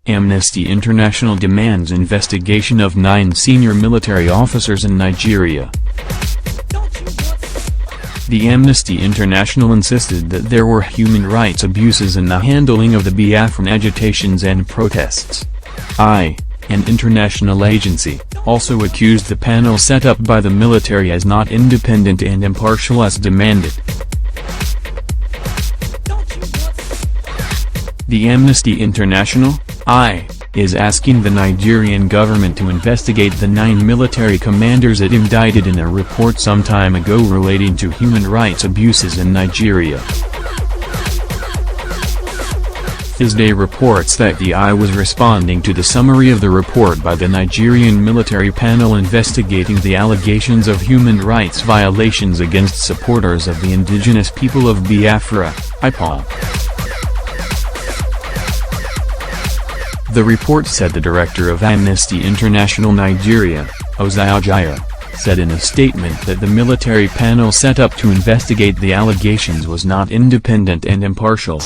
Amnesty International demands investigation of 9 senior military officers in Nigeria. The Amnesty International insisted that there were human rights abuses in the handling of the Biafran agitations and protests. An international agency, also accused the panel set up by the military as not independent and impartial as demanded. The Amnesty International, is asking the Nigerian government to investigate the 9 military commanders it indicted in a report some time ago relating to human rights abuses in Nigeria. Thursday reports that the was responding to the summary of the report by the Nigerian military panel investigating the allegations of human rights violations against supporters of the indigenous people of Biafra, IPOB. The report said the director of Amnesty International Nigeria, Ajayo, said in a statement that the military panel set up to investigate the allegations was not independent and impartial.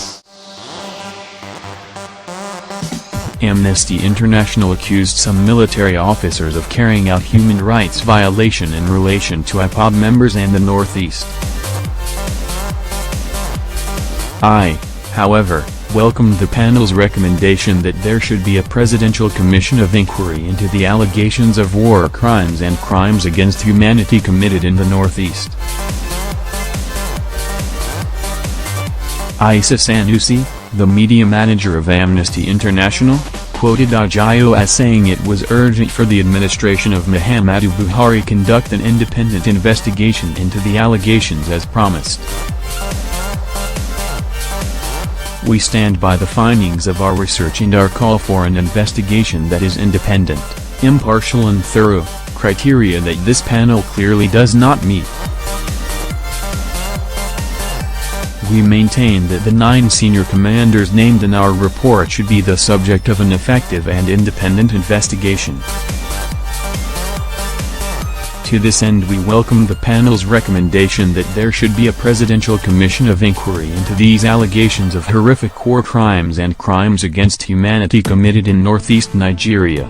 Amnesty International accused some military officers of carrying out human rights violation in relation to IPOB members and the Northeast. However, welcomed the panel's recommendation that there should be a presidential commission of inquiry into the allegations of war crimes and crimes against humanity committed in the Northeast. Isa Sanusi, the media manager of Amnesty International, quoted Ajayo as saying it was urgent for the administration of Muhammadu Buhari conduct an independent investigation into the allegations as promised. We stand by the findings of our research and our call for an investigation that is independent, impartial and thorough, criteria that this panel clearly does not meet. We maintain that the 9 senior commanders named in our report should be the subject of an effective and independent investigation. To this end, we welcome the panel's recommendation that there should be a presidential commission of inquiry into these allegations of horrific war crimes and crimes against humanity committed in northeast Nigeria.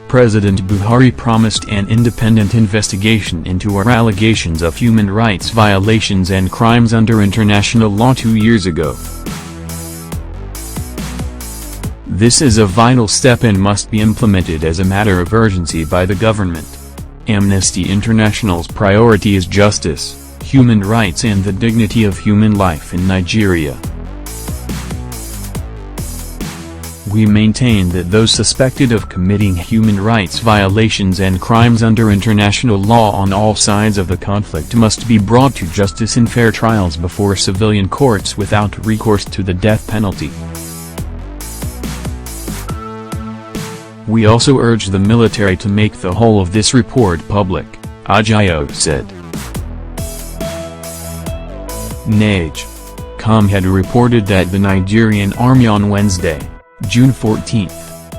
President Buhari promised an independent investigation into our allegations of human rights violations and crimes under international law 2 years ago. This is a vital step and must be implemented as a matter of urgency by the government. Amnesty International's priority is justice, human rights and the dignity of human life in Nigeria. We maintain that those suspected of committing human rights violations and crimes under international law on all sides of the conflict must be brought to justice in fair trials before civilian courts without recourse to the death penalty. We also urge the military to make the whole of this report public, Ajayo said. NAGE.com had reported that the Nigerian Army on Wednesday, June 14,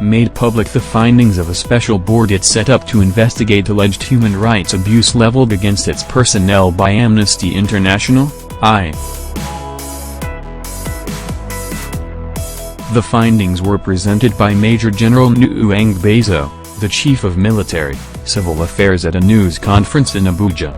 made public the findings of a special board it set up to investigate alleged human rights abuse leveled against its personnel by Amnesty International, The findings were presented by Major General Nueng Bezo, the Chief of Military, Civil Affairs at a news conference in Abuja.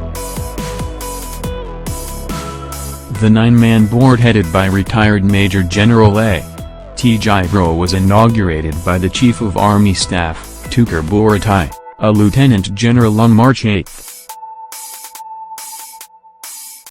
The 9-man board headed by retired Major General A.T. Jibro was inaugurated by the Chief of Army Staff, Tukur Buratai, a Lieutenant General on March 8.